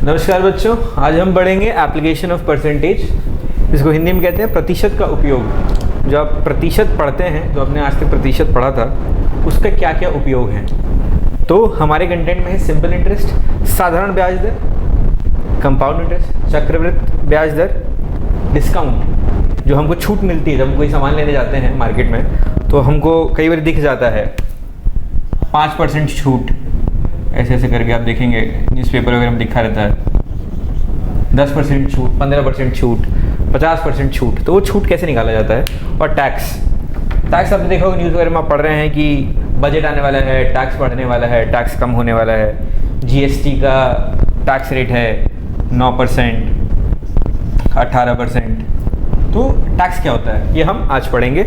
नमस्कार बच्चों, आज हम पढ़ेंगे एप्लीकेशन ऑफ परसेंटेज, इसको हिंदी में कहते हैं प्रतिशत का उपयोग। जो आप प्रतिशत पढ़ते हैं, जो आपने आज तक प्रतिशत पढ़ा था, उसका क्या क्या उपयोग है। तो हमारे कंटेंट में है सिंपल इंटरेस्ट, साधारण ब्याज दर, कंपाउंड इंटरेस्ट, चक्रवृद्धि ब्याज दर, डिस्काउंट जो हमको छूट मिलती है जब हम कोई सामान लेने जाते हैं मार्केट में, तो हमको कई बार दिख जाता है 5% छूट, ऐसे ऐसे करके आप देखेंगे न्यूज़पेपर वगैरह में दिखा रहता है 10% छूट, 15% छूट, 50% छूट। तो वो छूट कैसे निकाला जाता है। और टैक्स आपने देखा होगा न्यूज़ वगैरह में आप पढ़ रहे हैं कि बजट आने वाला है, टैक्स बढ़ने वाला है, टैक्स कम होने वाला है। जीएसटी का टैक्स रेट है 9%, 18%। तो टैक्स क्या होता है ये हम आज पढ़ेंगे।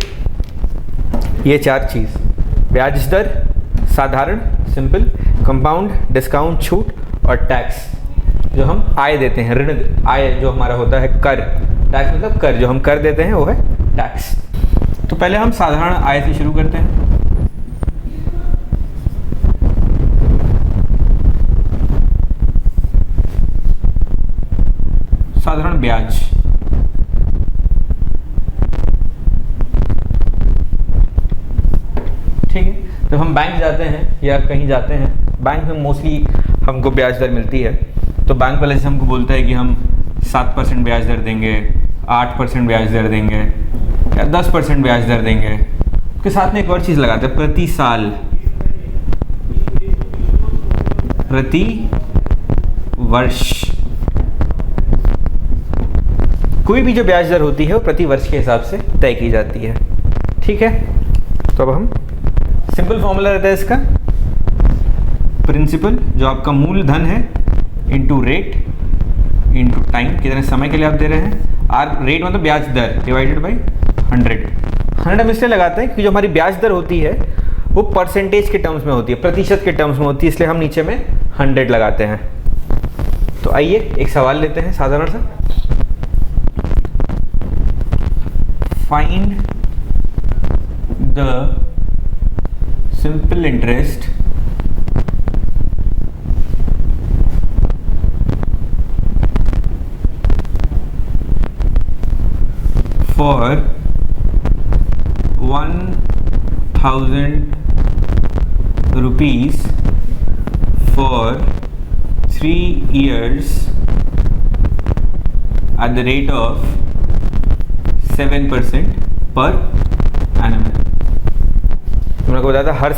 ये चार चीज़, ब्याज दर, साधारण सिंपल, कंपाउंड डिस्काउंट छूट, और टैक्स जो हम आय देते हैं, ऋण आय जो हमारा होता है, कर। टैक्स मतलब कर, जो हम कर देते हैं वो है टैक्स। तो पहले हम साधारण आय से शुरू करते हैं। साधारण ब्याज, ठीक है। जब हम बैंक जाते हैं या कहीं जाते हैं, बैंक में मोस्टली हमको ब्याज दर मिलती है। तो बैंक वाले से हमको बोलता है कि हम 7% ब्याज दर देंगे, 8% ब्याज दर देंगे, या 10% ब्याज दर देंगे। उसके साथ में एक और चीज़ लगाते हैं, प्रति साल, प्रति वर्ष। कोई भी जो ब्याज दर होती है वो प्रति वर्ष के हिसाब से तय की जाती है, ठीक है। तो अब हम सिंपल फॉर्मूला रहता है इसका, प्रिंसिपल जो आपका मूलधन है इनटू रेट इनटू टाइम, कितने समय के लिए आप दे रहे हैं। आर रेट मतलब ब्याज दर डिवाइडेड बाई 100 हम इसलिए लगाते हैं क्योंकि जो हमारी ब्याज दर होती है वो परसेंटेज के टर्म्स में होती है, प्रतिशत के टर्म्स में होती है, इसलिए हम नीचे में 100 लगाते हैं। तो आइए एक सवाल लेते हैं साधारण सा। Find the simple interest for 1000 rupees for 3 years at the rate of 7% per annum। मैंने को बताया था हर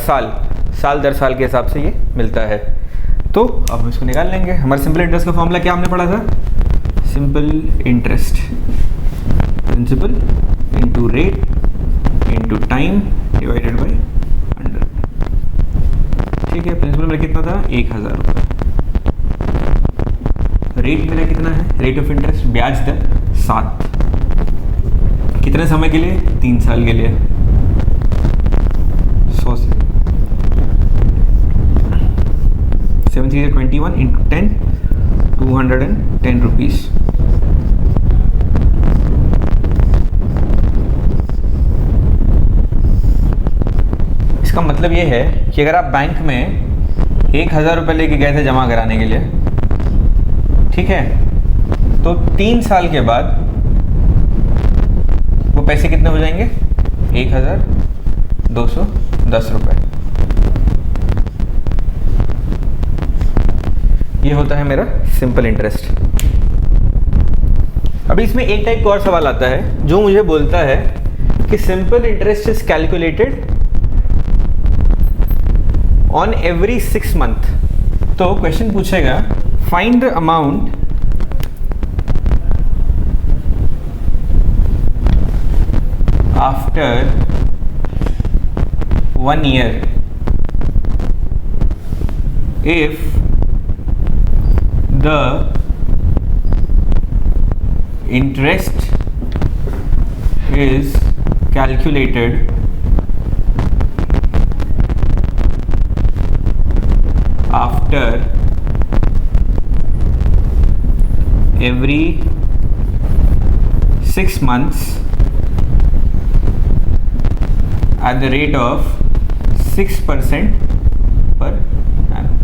साल दर साल के हिसाब से ये मिलता है। तो अब हम इसको निकाल लेंगे। हमारे सिंपल इंटरेस्ट का फॉर्मूला क्या हमने पढ़ा था, simple interest principal into rate into time divided by 100, ठीक है। प्रिंसिपल मेरा कितना था, 1000 रुपये। रेट मेरा कितना है, रेट ऑफ इंटरेस्ट ब्याज दर 7, कितने समय के लिए, 3 साल के लिए। 7 3 21 इंटू 10, 210 रुपीज़। इसका मतलब ये है कि अगर आप बैंक में 1000 रुपये लेके गए थे जमा कराने के लिए, ठीक है, तो 3 साल के बाद वो पैसे कितने हो जाएंगे, 1210 रुपये। ये होता है मेरा सिंपल इंटरेस्ट। अभी इसमें एक टाइप का और सवाल आता है जो मुझे बोलता है कि simple interest is calculated on every 6 month. तो क्वेश्चन पूछेगा find the amount after 1 year if the interest is calculated after every 6 months at the rate of 6% पर annum।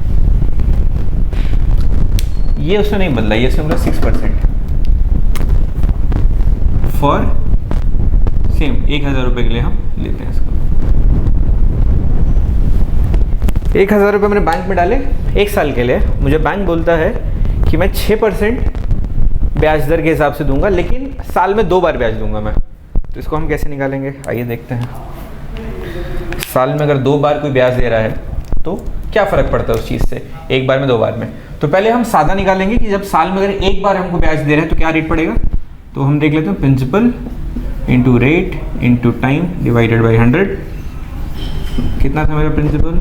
ये उसने नहीं बदला, ये उसने बोला 6% फॉर सेम 1000 रुपये के लिए हम लेते हैं इसको। 1000 रुपये मैंने बैंक में डाले 1 साल के लिए। मुझे बैंक बोलता है कि मैं 6% ब्याज दर के हिसाब से दूंगा, लेकिन साल में 2 बार ब्याज दूंगा मैं। तो इसको हम कैसे निकालेंगे, आइए देखते हैं। साल में अगर 2 बार कोई ब्याज दे रहा है तो क्या फ़र्क पड़ता है उस चीज़ से, 1 बार में 2 बार में। तो पहले हम सादा निकालेंगे कि जब साल में अगर 1 बार हमको ब्याज दे रहे हैं तो क्या रेट पड़ेगा। तो हम देख लेते हैं, principal into rate into time divided by 100। कितना था मेरा प्रिंसिपल,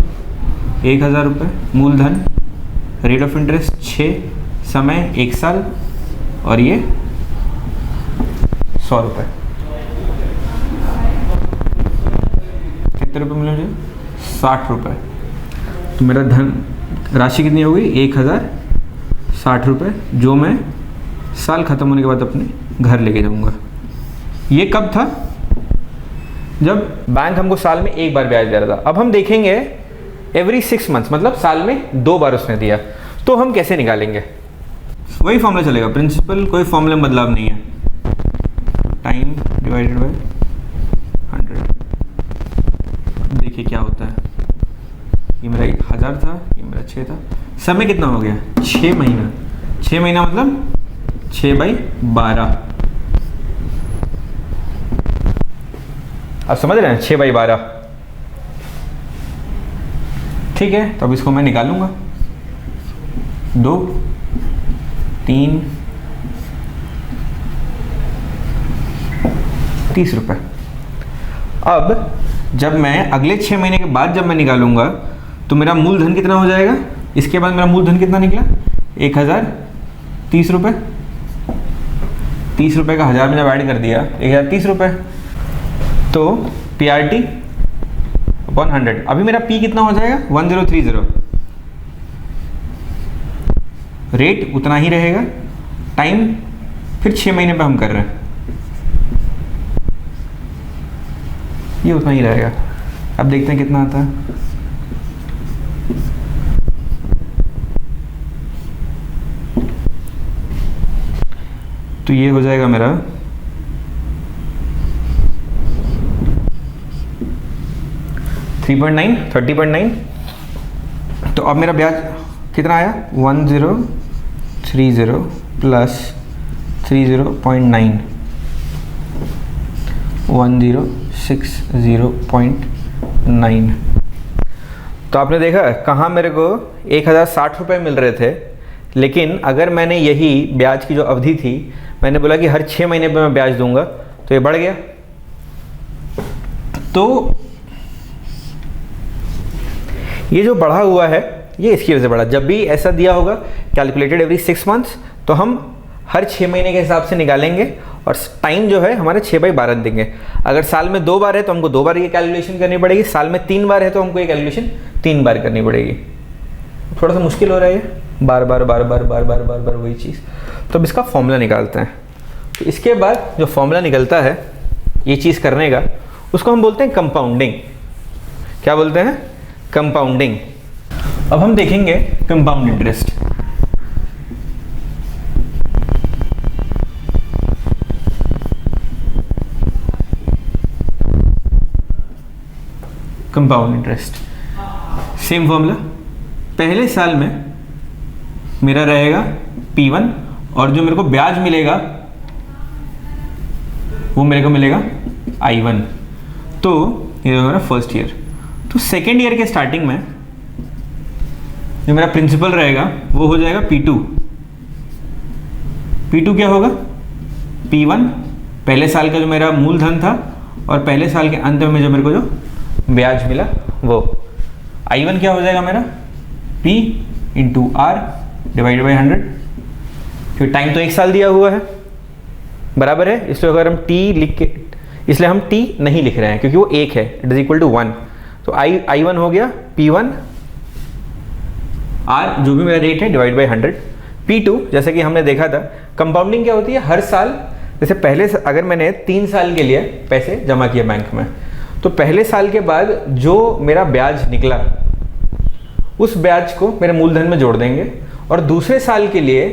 1000 रुपये, मूलधन, रेट ऑफ इंटरेस्ट 6, समय 1 साल, और ये 100 रुपये। कितने रुपये मिले मुझे, 60 रुपये। तो मेरा धन राशि कितनी हो गई, 1060 रुपये, जो मैं साल ख़त्म होने के बाद अपने घर लेके जाऊंगा। ये कब था, जब बैंक हमको साल में 1 बार ब्याज दे रहा था। अब हम देखेंगे एवरी 6 मंथ्स, मतलब साल में 2 बार उसने दिया। तो हम कैसे निकालेंगे, वही फॉर्मूला चलेगा, प्रिंसिपल कोई फॉर्मूले में बदलाव नहीं है, टाइम डिवाइडेड बाय 100। देखिए क्या होता है, ये मेरा 1000 था, ये मेरा 6 था, समय कितना हो गया, 6 महीना। 6 महीना मतलब 6/12। आप समझ रहे हैं, 6/12। ठीक है, तो अब इसको मैं निकालूंगा। 2, 3, 30 रुपये। अब जब मैं अगले 6 महीने के बाद जब मैं निकालूंगा तो मेरा मूलधन कितना हो जाएगा। इसके बाद मेरा मूलधन कितना निकला, 1030 रुपये। 30 रुपये का 1000 में जब ऐड कर दिया 1030 रुपये, तो PRT अपॉन 100। अभी मेरा P कितना हो जाएगा, 1030। रेट उतना ही रहेगा, टाइम फिर 6 महीने पे हम कर रहे हैं, ये उतना ही रहेगा। अब देखते हैं कितना आता है। तो ये हो जाएगा मेरा 3.9, 30.9। तो अब मेरा ब्याज कितना आया, 1030 प्लस 30.9, 1060.9। तो आपने देखा कहाँ मेरे को 1060 रुपये मिल रहे थे, लेकिन अगर मैंने यही ब्याज की जो अवधि थी, मैंने बोला कि हर 6 महीने पे मैं ब्याज दूंगा, तो ये बढ़ गया। तो ये जो बढ़ा हुआ है ये इसकी वजह से बढ़ा। जब भी ऐसा दिया होगा कैलकुलेटेड एवरी 6 मंथ्स, तो हम हर 6 महीने के हिसाब से निकालेंगे और टाइम जो है हमारे 6/12 देंगे। अगर साल में 2 बार है तो हमको 2 बार ये कैलकुलेशन करनी पड़ेगी, साल में 3 बार है तो हमको ये कैलकुलेशन 3 बार करनी पड़ेगी। थोड़ा सा मुश्किल हो रहा है, बार बार वही चीज़। तो अब इसका फॉर्मूला निकालते हैं। तो इसके बाद जो फॉर्मूला निकलता है ये चीज़ करने का, उसको हम बोलते हैं कंपाउंडिंग। क्या बोलते हैं, कंपाउंडिंग। अब हम देखेंगे compound interest. Compound interest same formula. पहले साल में मेरा रहेगा P1 और जो मेरे को ब्याज मिलेगा वो मेरे को मिलेगा I1। तो ये मेरा फर्स्ट ईयर। तो सेकेंड ईयर के स्टार्टिंग में जो मेरा प्रिंसिपल रहेगा वो हो जाएगा P2। P2 क्या होगा, P1 पहले साल का जो मेरा मूलधन था और पहले साल के अंत में जो मेरे को जो ब्याज मिला वो। I1 क्या हो जाएगा मेरा, P into R divided by 100। फिर टाइम तो 1 साल दिया हुआ है, बराबर है, इसलिए अगर हम T लिख के, इसलिए हम T नहीं लिख रहे हैं क्योंकि वो 1 है, इट इज इक्वल टू 1। तो I1 हो गया P1 R जो भी मेरा रेट है डिवाइड बाई 100। P2 जैसे कि हमने देखा था, कंपाउंडिंग क्या होती है, हर साल जैसे पहले अगर मैंने 3 साल के लिए पैसे जमा किए बैंक में, तो पहले साल के बाद जो मेरा ब्याज निकला उस ब्याज को मेरे मूलधन में जोड़ देंगे और दूसरे साल के लिए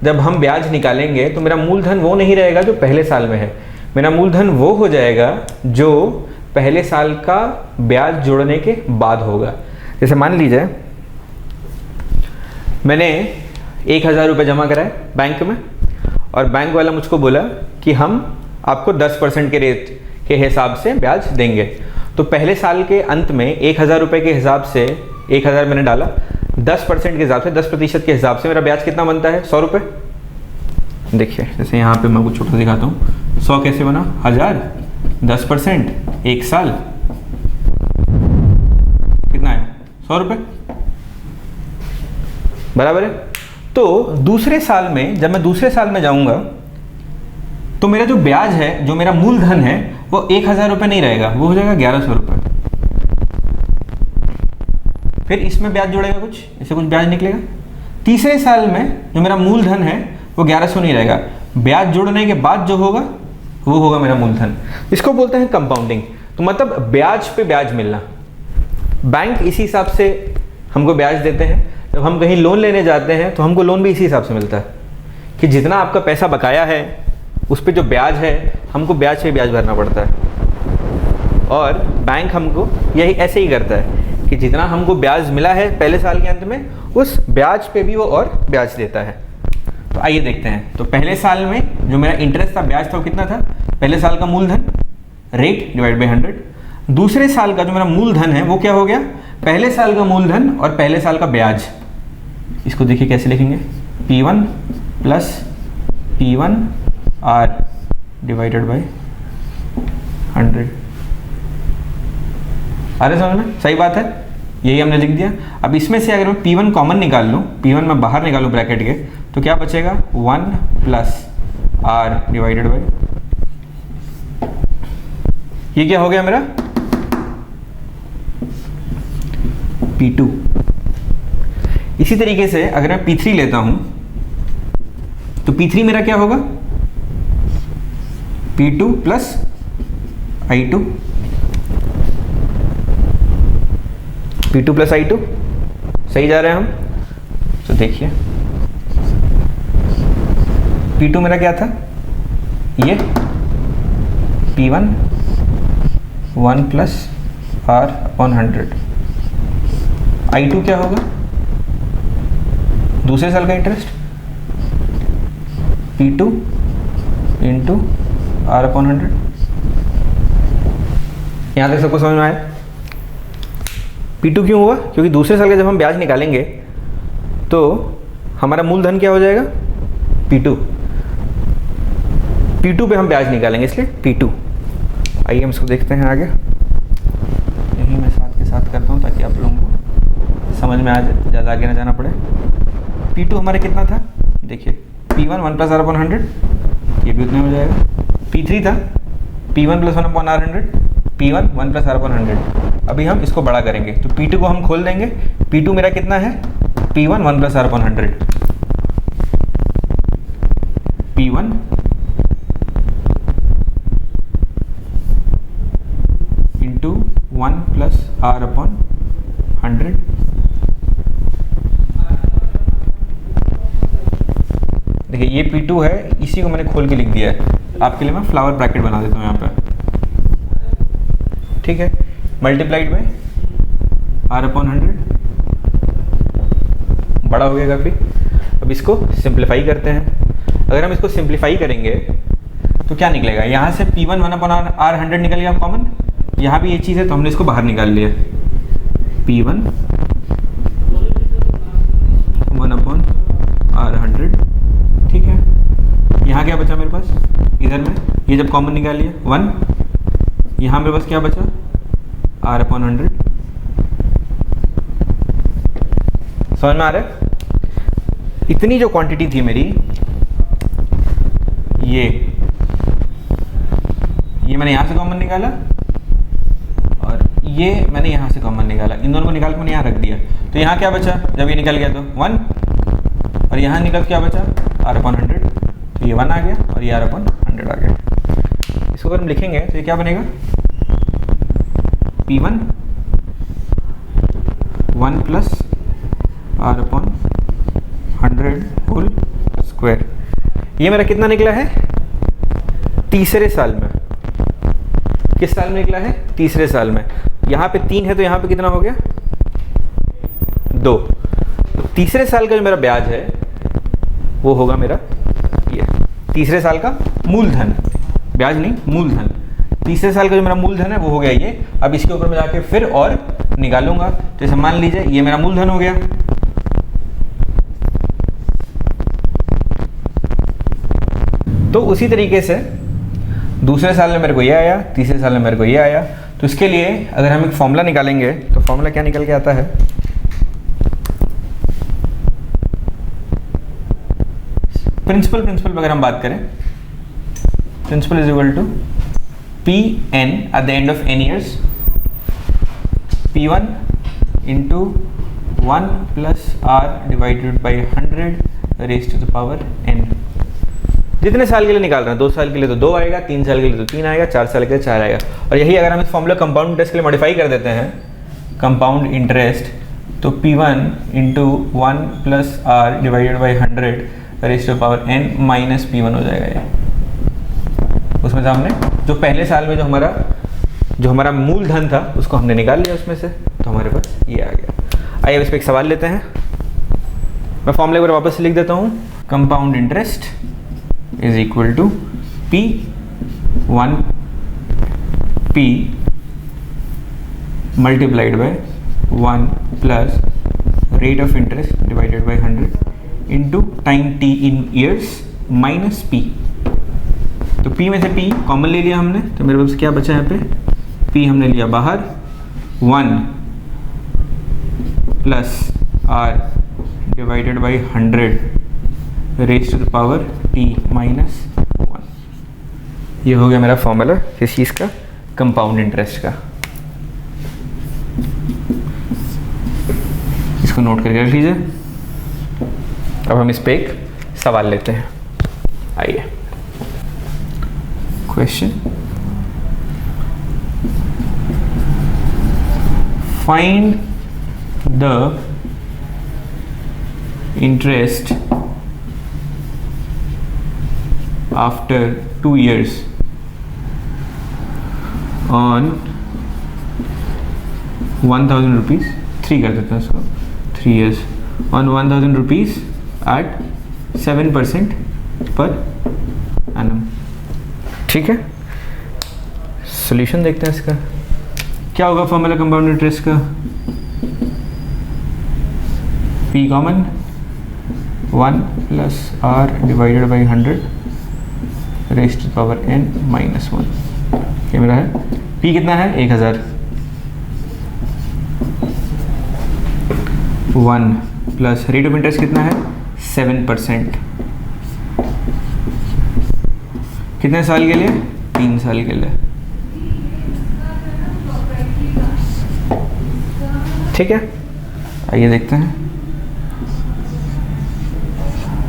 जब हम ब्याज निकालेंगे तो मेरा मूलधन वो नहीं रहेगा जो पहले साल में है, मेरा मूलधन वो हो जाएगा जो पहले साल का ब्याज जोड़ने के बाद होगा। जैसे मान लीजिए मैंने 1,000 रुपये जमा कराए बैंक में और बैंक वाला मुझको बोला कि हम आपको 10% के रेट के हिसाब से ब्याज देंगे। तो पहले साल के अंत में 1,000 रुपये के हिसाब से 1,000 मैंने डाला, 10% के हिसाब से 10% के हिसाब से मेरा ब्याज कितना बनता है? 100 रुपये। देखिए जैसे यहाँ पे मैं कुछ छोटा दिखाता हूँ, 100 कैसे बना? 1000, 10%, 1 साल कितना है? 100 रुपये, बराबर है। तो दूसरे साल में जब मैं दूसरे साल में जाऊंगा तो मेरा जो ब्याज है, जो मेरा मूलधन है, वो 1,000 रुपये नहीं रहेगा, वो हो जाएगा 1,100 रुपये। फिर इसमें ब्याज जोड़ेगा कुछ, इससे कुछ ब्याज निकलेगा। तीसरे साल में जो मेरा मूलधन है वो 1,100 नहीं रहेगा, ब्याज जोड़ने के बाद जो होगा वो होगा मेरा मूलधन। इसको बोलते हैं कंपाउंडिंग। तो मतलब ब्याज पे ब्याज मिलना। बैंक इसी हिसाब से हमको ब्याज देते हैं। जब हम कहीं लोन लेने जाते हैं तो हमको लोन भी इसी हिसाब से मिलता है कि जितना आपका पैसा बकाया है उस पर जो ब्याज है हमको ब्याज पे ब्याज भरना पड़ता है। और बैंक हमको यही ऐसे ही करता है कि जितना हमको ब्याज मिला है पहले साल के अंत में, उस ब्याज पे भी वो और ब्याज देता है। तो आइए देखते हैं। तो पहले साल में जो मेरा इंटरेस्ट था, ब्याज था, वो कितना था? पहले साल का मूलधन रेट डिवाइड बाई 100। दूसरे साल का जो मेरा मूलधन है वो क्या हो गया? पहले साल का मूलधन और पहले साल का ब्याज। इसको देखिए कैसे लिखेंगे, P1 plus P1 R divided by 100। अरे समझ में? सही बात है, यही हमने लिख दिया। अब इसमें से अगर मैं P1 कॉमन निकाल लूँ, P1 मैं बाहर निकालूँ ब्रैकेट के, तो क्या बचेगा? 1 प्लस R डिवाइडेड बाई, ये क्या हो गया मेरा? P2। इसी तरीके से अगर मैं P3 लेता हूं तो P3 मेरा क्या होगा? P2 plus I2, P2 plus I2। सही जा रहे हैं हम? तो देखिए P2 मेरा क्या था? ये P1 1 plus R upon 100। I2 क्या होगा? दूसरे साल का interest, P2 into R upon 100। यहाँ तक सबको समझ में आया? P2 क्यों हुआ? क्योंकि दूसरे साल का जब हम ब्याज निकालेंगे तो हमारा मूलधन क्या हो जाएगा? P2। P2 पे हम ब्याज निकालेंगे, इसलिए P2। आइए हम इसको देखते हैं आगे। यही मैं साथ के साथ करता हूँ ताकि आप लोगों को समझ में आ जाए, ज़्यादा आगे ना जाना पड़े। P2 हमारे कितना था? देखिए P1 1 प्लस R अपॉन 100, ये भी उतने हो जाएगा। P3 था P1 plus 1 upon R 100, P1 1 plus R upon 100। अभी हम इसको बड़ा करेंगे तो P2 को हम खोल देंगे। P2 मेरा कितना है? P1 1 plus R upon 100, P1 into 1 plus R upon 100। देखिए ये P2 है, इसी को मैंने खोल के लिख दिया है। आपके लिए मैं फ्लावर ब्रैकेट बना देता हूँ यहाँ पे, ठीक है। मल्टीप्लाइड बाय R अपॉन 100, बड़ा हो गया काफ़ी। अब इसको सिंप्लीफाई करते हैं। अगर हम इसको सिंप्लीफाई करेंगे तो क्या निकलेगा? यहाँ से P1 1 अपॉन R 100 निकल गया कॉमन, यहाँ भी ये चीज़ है तो हमने इसको बाहर निकाल लिया। P1 1 अपॉन R 100, ठीक है। यहाँ क्या बचा मेरे पास? इधर में ये जब कॉमन निकाल लिया 1, यहाँ मेरे पास क्या बचा? R upon 100। समझ में आ रहा है? इतनी जो क्वांटिटी थी मेरी, ये मैंने यहाँ से कॉमन निकाला और ये मैंने यहाँ से कॉमन निकाला। इन दोनों को निकाल के मैंने यहाँ रख दिया। तो यहाँ क्या बचा जब ये निकल गया? तो 1, और यहाँ निकल क्या बचा? R upon 100। तो ये 1 आ गया और ये R अपॉन 100 आ गया। इसको अगर हम लिखेंगे तो ये क्या बनेगा? P1 1 plus R upon 100 whole square. ये मेरा कितना निकला है? तीसरे साल में। किस साल में निकला है? तीसरे साल में। यहाँ पे 3 है तो यहाँ पे कितना हो गया? 2। तो तीसरे साल का जो मेरा ब्याज है वो होगा मेरा ये तीसरे साल का मूलधन, ब्याज नहीं मूलधन। तीसरे साल का जो मेरा मूलधन है वो हो गया ये। अब इसके ऊपर मैं जाके फिर और निकालूंगा। जैसे मान लीजिए ये मेरा मूलधन हो गया, तो उसी तरीके से दूसरे साल में मेरे को ये आया, तीसरे साल में मेरे को ये आया। तो इसके लिए अगर हम एक फॉर्मूला निकालेंगे तो फॉर्मूला क्या निकल के आता है? प्रिंसिपल अगर हम बात करें, principal is equal to P N at the end of n years, P1 into 1 plus R divided by 100 raise to the power n। जितने साल के लिए निकाल रहे हैं, 2 साल के लिए तो 2 आएगा, 3 साल के लिए तो 3 आएगा, 4 साल के लिए 4 आएगा। और यही अगर हम इस फॉर्मूला कंपाउंड इंटरेस्ट के लिए मॉडिफाई कर देते हैं, कंपाउंड इंटरेस्ट, तो P1 into 1 plus R divided by 100 raise to power n minus P1 हो जाएगा ये। उसमें से हमने जो पहले साल में जो हमारा मूलधन था उसको हमने निकाल लिया उसमें से, तो हमारे पास ये आ गया। आइए अब इस पर एक सवाल लेते हैं। मैं फॉर्मूला एक बार वापस से लिख देता हूँ। Compound interest is equal to P multiplied by 1 plus rate of interest divided by 100 into time t in years minus p। तो p में से p कॉमन ले लिया हमने, तो मेरे पास क्या बचा यहाँ पे? p हमने लिया बाहर, 1 plus r divided by 100 raise to the power t minus 1। ये हो गया मेरा फॉर्मूला किस चीज़ का? कंपाउंड इंटरेस्ट का। इसको नोट करके रख लीजिए। अब हम इस पे एक सवाल लेते हैं। आइए, question, find the interest after 2 years on 1000 rupees, 3 कर देते हैं इसको, 3 years on 1000 rupees eight 7% per annum. ठीक है, सॉल्यूशन देखते हैं इसका। क्या होगा फॉर्मूला कंपाउंड इंटरेस्ट का? P common, 1 plus R divided by 100 raise to power n minus 1। ये मेरा है P कितना है? 1000, 1 प्लस रेट ऑफ इंटरेस्ट कितना है? 7%। कितने साल के लिए? 3 साल के लिए। ठीक है, आइए देखते हैं।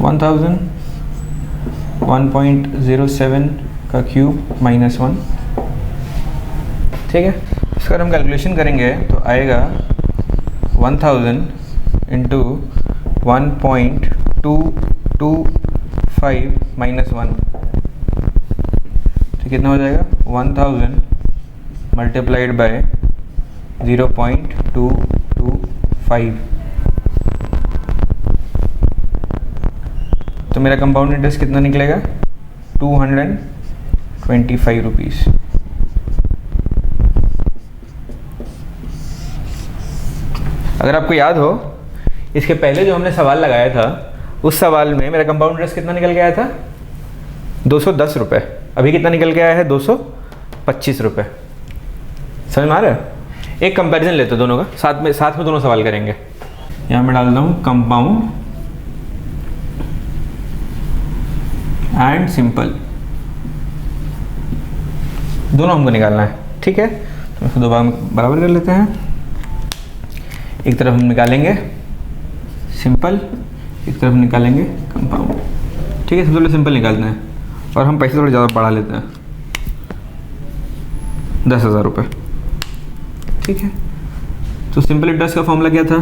1000 1.07 का क्यूब माइनस 1। ठीक है, इसका हम कैलकुलेशन करेंगे तो आएगा 1000 इंटू 1.225 माइनस 1, तो कितना हो जाएगा? 1000 मल्टीप्लाइड बाय 0.225। तो मेरा कंपाउंड इंटरेस्ट कितना निकलेगा? 225 रुपीज़। अगर आपको याद हो, इसके पहले जो हमने सवाल लगाया था उस सवाल में मेरा कंपाउंड इंटरेस्ट कितना निकल के आया था? 210 रुपये। अभी कितना निकल के आया है? 225 रुपये। समझ में आ रहा है? एक कंपैरिजन लेते हैं दोनों का, साथ में दोनों सवाल करेंगे। यहाँ मैं डालता हूँ कंपाउंड एंड सिंपल, दोनों हमको निकालना है। ठीक है, तो इसको 2 भाग में बराबर कर लेते हैं। एक तरफ हम निकालेंगे सिंपल, एक तरफ निकालेंगे कंपाउंड। ठीक है, सबसे पहले सिंपल निकालते हैं और हम पैसे थोड़े ज़्यादा बढ़ा लेते हैं, 10,000 रुपये। ठीक है, तो सिंपल इंटरेस्ट का फॉर्मूला क्या था?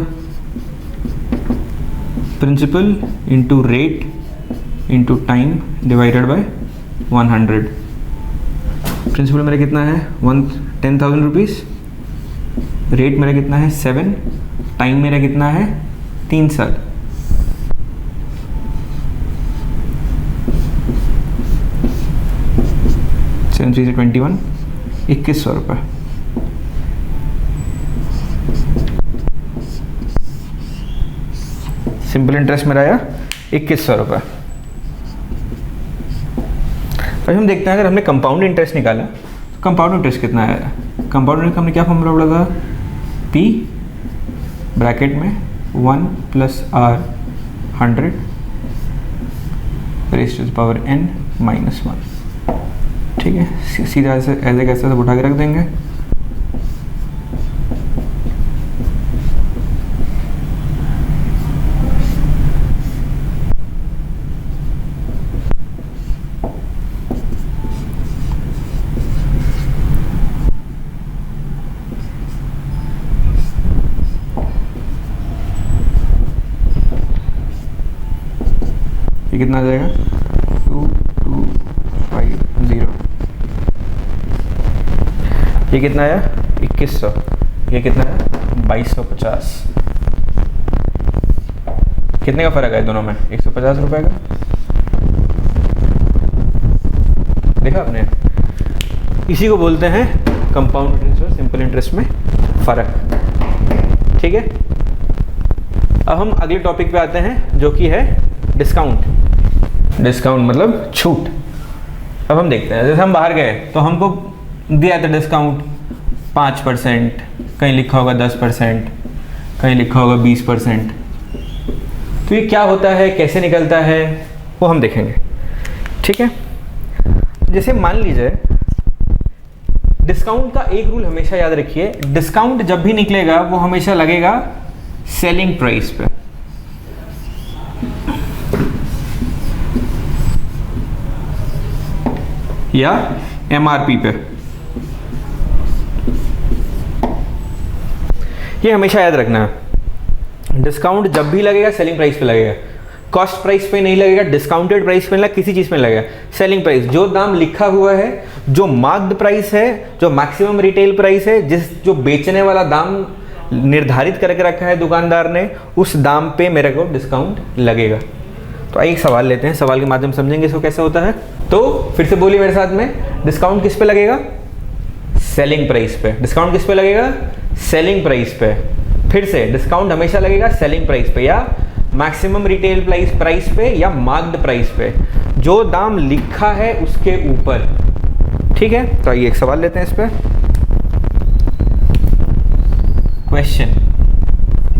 Principal into rate into time divided by 100। Principal मेरा कितना है 10,000 रुपीज़, रेट मेरा कितना है 7, टाइम मेरा कितना है 3 साल। सेवन 3 से 21, 2100 रुपये। सिंपल इंटरेस्ट मेरा आया 2100 रुपये। अब हम देखते हैं अगर हमने कंपाउंड इंटरेस्ट निकाला तो कंपाउंड इंटरेस्ट कितना आया। कंपाउंड इंटरेस्ट हमने क्या फॉर्मूला पढ़ा था, P ब्रैकेट में 1 + R 100 raise to the power n -1। ठीक है, सीधा ऐसे कैसे सब उठा के रख देंगे। ये कितना आ जाएगा 2250। ये कितना आया 2100, ये कितना है 2250। कितने का फर्क है दोनों में, 150 रुपए का। देखा आपने, इसी को बोलते हैं कंपाउंड इंटरेस्ट और सिंपल इंटरेस्ट में फर्क। ठीक है, अब हम अगले टॉपिक पे आते हैं जो कि है डिस्काउंट। डिस्काउंट मतलब छूट। अब हम देखते हैं, जैसे हम बाहर गए तो हमको दिया था डिस्काउंट 5%, कहीं लिखा होगा 10%, कहीं लिखा होगा 20%। तो ये क्या होता है, कैसे निकलता है, वो हम देखेंगे। ठीक है, जैसे मान लीजिए डिस्काउंट का एक रूल हमेशा याद रखिए, डिस्काउंट जब भी निकलेगा वो हमेशा लगेगा सेलिंग प्राइस पे। या MRP पे। ये हमेशा याद रखना है, डिस्काउंट जब भी लगेगा सेलिंग प्राइस पे लगेगा, कॉस्ट प्राइस पे नहीं लगेगा, डिस्काउंटेड प्राइस पे लगेगा, किसी चीज पे लगेगा। सेलिंग प्राइस जो दाम लिखा हुआ है, जो मार्क्ड प्राइस है, जो मैक्सिमम रिटेल प्राइस है, जो बेचने वाला दाम निर्धारित करके रखा है दुकानदार ने, उस दाम पे मेरे को डिस्काउंट लगेगा। तो आइए एक सवाल लेते हैं, सवाल के माध्यम से समझेंगे इसको कैसे होता है। तो फिर से बोलिए मेरे साथ में, डिस्काउंट किस पे लगेगा, सेलिंग प्राइस पे। डिस्काउंट किस पे लगेगा, सेलिंग प्राइस पे। फिर से डिस्काउंट हमेशा लगेगा सेलिंग प्राइस पे या मैक्सिमम रिटेल प्राइस पे या मार्क्ड प्राइस पे, जो दाम लिखा है उसके ऊपर। ठीक है, तो आइए एक सवाल लेते हैं इस पे। Question,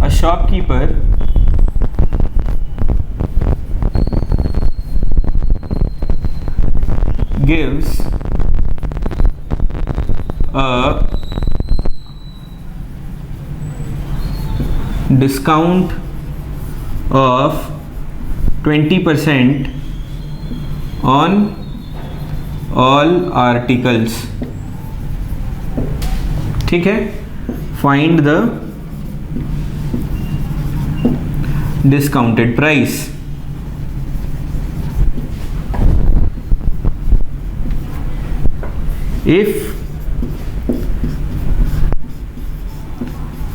a shopkeeper gives a discount of 20% on all articles। ठीक है, find the discounted price। If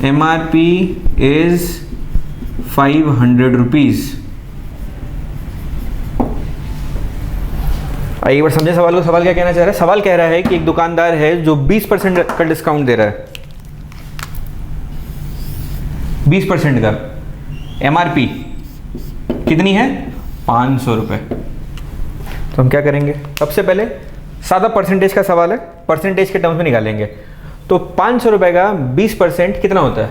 MRP is 500 rupees। आइए एक बार समझे सवाल को। सवाल क्या कहना चाह रहा है, सवाल कह रहा है कि एक दुकानदार है जो 20% का डिस्काउंट दे रहा है, 20% का। MRP कितनी है, 500 रुपए। तो हम क्या करेंगे, सबसे पहले सादा परसेंटेज का सवाल है, परसेंटेज के टर्म्स में निकालेंगे। तो 500 रुपए का 20% कितना होता है,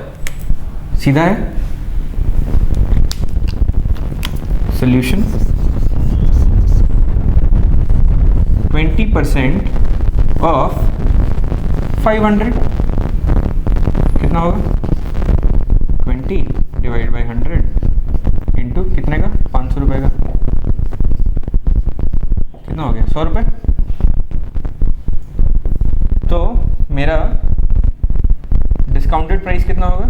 सीधा है सॉल्यूशन। 20% ऑफ 500 कितना होगा, 20 डिवाइड बाई 100 इंटू कितने का, 500 रुपए का। कितना हो गया, 100 रुपए। तो मेरा डिस्काउंटेड प्राइस कितना होगा,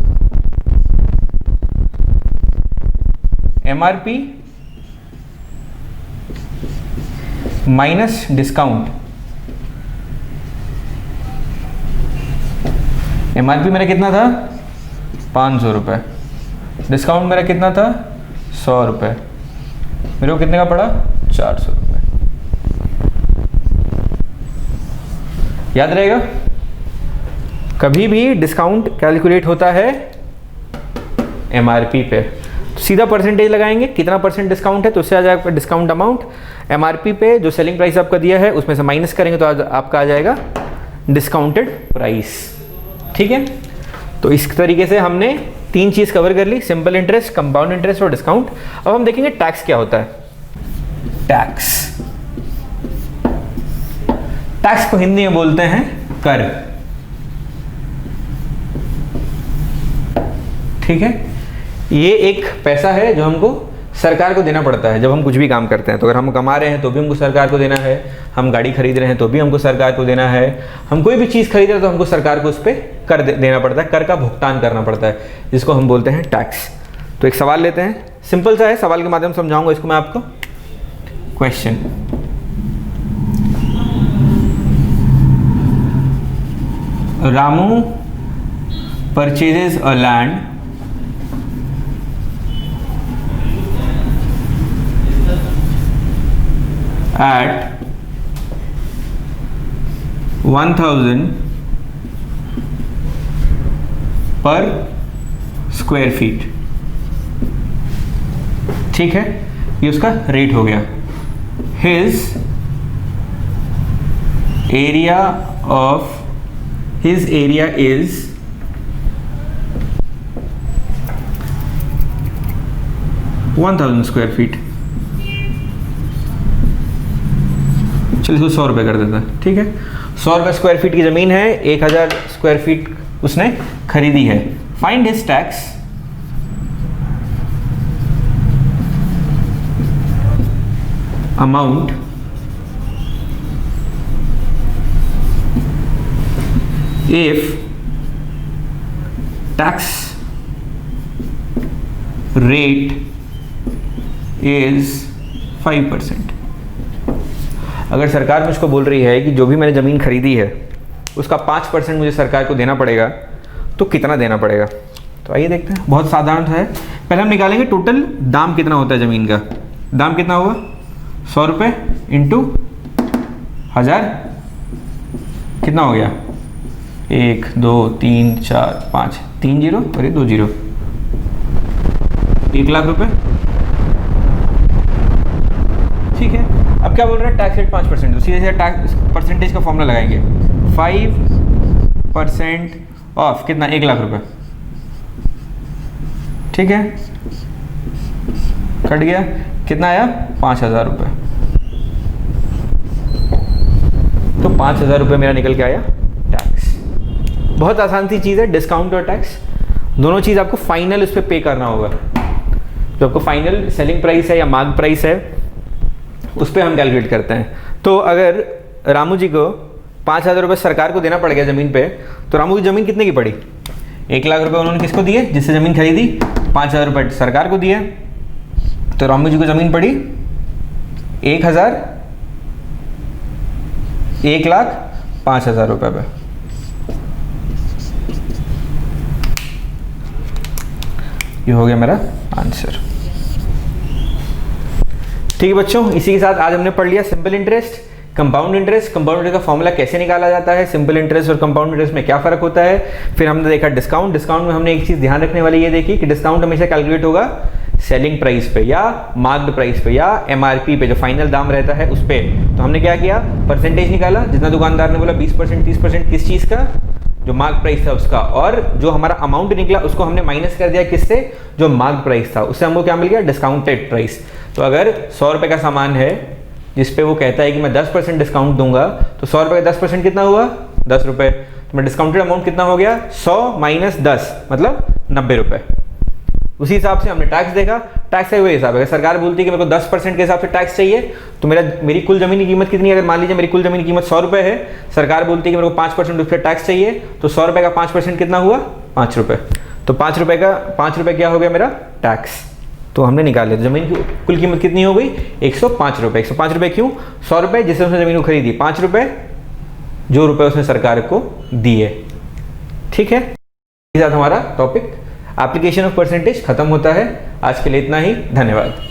MRP माइनस डिस्काउंट। MRP मेरा कितना था 500 रुपये, डिस्काउंट मेरा कितना था 100 रुपये, मेरे को कितने का पड़ा 400 रुपये। याद रहेगा, कभी भी डिस्काउंट कैलकुलेट होता है MRP पे, तो सीधा परसेंटेज लगाएंगे, कितना परसेंट डिस्काउंट है तो उससे आ जाएगा डिस्काउंट अमाउंट। MRP पे जो सेलिंग प्राइस आपका दिया है उसमें से माइनस करेंगे तो आपका आ जाएगा डिस्काउंटेड प्राइस। ठीक है, तो इस तरीके से हमने 3 चीज़ कवर कर ली, सिंपल इंटरेस्ट, कंपाउंड इंटरेस्ट और डिस्काउंट। अब हम देखेंगे टैक्स क्या होता है। टैक्स को हिंदी में बोलते हैं कर। ठीक है, ये एक पैसा है जो हमको सरकार को देना पड़ता है जब हम कुछ भी काम करते हैं। तो अगर हम कमा रहे हैं तो भी हमको सरकार को देना है, हम गाड़ी खरीद रहे हैं तो भी हमको सरकार को देना है, हम कोई भी चीज़ खरीद रहे हैं तो हमको सरकार को उस पर कर देना पड़ता है, कर का भुगतान करना पड़ता है, जिसको हम बोलते हैं टैक्स। तो एक सवाल लेते हैं, सिंपल सा है, सवाल के माध्यम से समझाऊंगा इसको मैं आपको। Question, Ramu purchases a land at 1000 पर स्क्वायर फीट। ठीक है, ये उसका रेट हो गया। His area is 1000 square feet. चलिए इसको 100 रुपये कर देता है। ठीक है, 100 रुपये स्क्वायर फीट की ज़मीन है, 1000 स्क्वायर फीट उसने खरीदी है। Find his tax amount if tax rate is 5%। अगर सरकार मुझको बोल रही है कि जो भी मैंने ज़मीन खरीदी है उसका 5% मुझे सरकार को देना पड़ेगा, तो कितना देना पड़ेगा? तो आइए देखते हैं, बहुत साधारण है। पहले हम निकालेंगे टोटल दाम कितना होता है ज़मीन का। दाम कितना हुआ 100 रुपये इंटू 1000, कितना हो गया 1 2 3 4 5 3 जीरो और ये 2 जीरो, 1 लाख रुपये। ठीक है, अब क्या बोल रहे हैं टैक्स रेट 5%, तो सीधे सीधे टैक्स परसेंटेज का फॉर्मूला लगाएंगे। 5% ऑफ कितना 1 लाख रुपए। ठीक है, कट गया, कितना आया 5000 रुपये। तो 5000 रुपये मेरा निकल के आया टैक्स। बहुत आसान सी चीज़ है, डिस्काउंट और टैक्स दोनों चीज़ आपको फाइनल उस पर पे करना होगा। जो आपको फाइनल सेलिंग प्राइस है या मार्क प्राइस है उस पर हम कैलकुलेट करते हैं। तो अगर रामू जी को 5000 रुपये सरकार को देना पड़ गया ज़मीन पे, तो रामू की ज़मीन कितने की पड़ी 1 लाख रुपए उन्होंने किसको दिए, जिससे ज़मीन खरीदी, 5000 रुपये सरकार को दिए। तो रामू जी को ज़मीन पड़ी 1,05,000 रुपये पे। ये हो गया मेरा आंसर। ठीक है बच्चों, इसी के साथ आज हमने पढ़ लिया simple interest, compound interest. Compound interest का फॉर्मूला कैसे निकाला जाता है, सिंपल इंटरेस्ट और कंपाउंड इंटरेस्ट में क्या फर्क होता है। फिर हमने देखा डिस्काउंट। डिस्काउंट में हमने एक चीज़ ध्यान रखने वाली ये देखी कि डिस्काउंट हमेशा कैलकुलेट होगा सेलिंग प्राइस पे या मार्क्ड प्राइस पे या MRP पे, जो फाइनल दाम रहता है उस पे। तो हमने क्या किया, परसेंटेज निकाला, जितना दुकानदार ने बोला 20% 30% किस चीज़ का, जो मार्क प्राइस था उसका, और जो हमारा अमाउंट निकला उसको हमने माइनस कर दिया किससे, जो मार्क प्राइस था, उससे हमको क्या मिल गया डिस्काउंटेड प्राइस। तो अगर 100 रुपये का सामान है जिस पे वो कहता है कि मैं 10% डिस्काउंट दूंगा, तो 100 रुपये का 10% कितना हुआ 10 रुपये। तो मैं डिस्काउंटेड अमाउंट कितना हो गया 100 माइनस 10 मतलब 90 रुपये। उसी हिसाब से हमने टैक्स देखा। टैक्स का वही हिसाब है, अगर सरकार बोलती है कि मेरे को 10% के हिसाब से टैक्स चाहिए, तो मेरी कुल ज़मीन की कीमत कितनी है, अगर मान लीजिए मेरी कुल ज़मीन की कीमत 100 रुपये है, सरकार बोलती है कि मेरे को 5% उस पर टैक्स चाहिए, तो 100 रुपये का 5% कितना हुआ 5 रुपये। तो 5 रुपये क्या हो गया मेरा टैक्स। तो हमने निकाल लिया। ज़मीन की कुल कीमत कितनी हो गई? 105 रुपये। 105 रुपये क्यों? 100 रुपये जिससे उसने ज़मीन को खरीदी, 5 रुपये जो रुपये उसने सरकार को दिए। ठीक है, इसके साथ हमारा टॉपिक एप्लीकेशन ऑफ परसेंटेज खत्म होता है। आज के लिए इतना ही, धन्यवाद।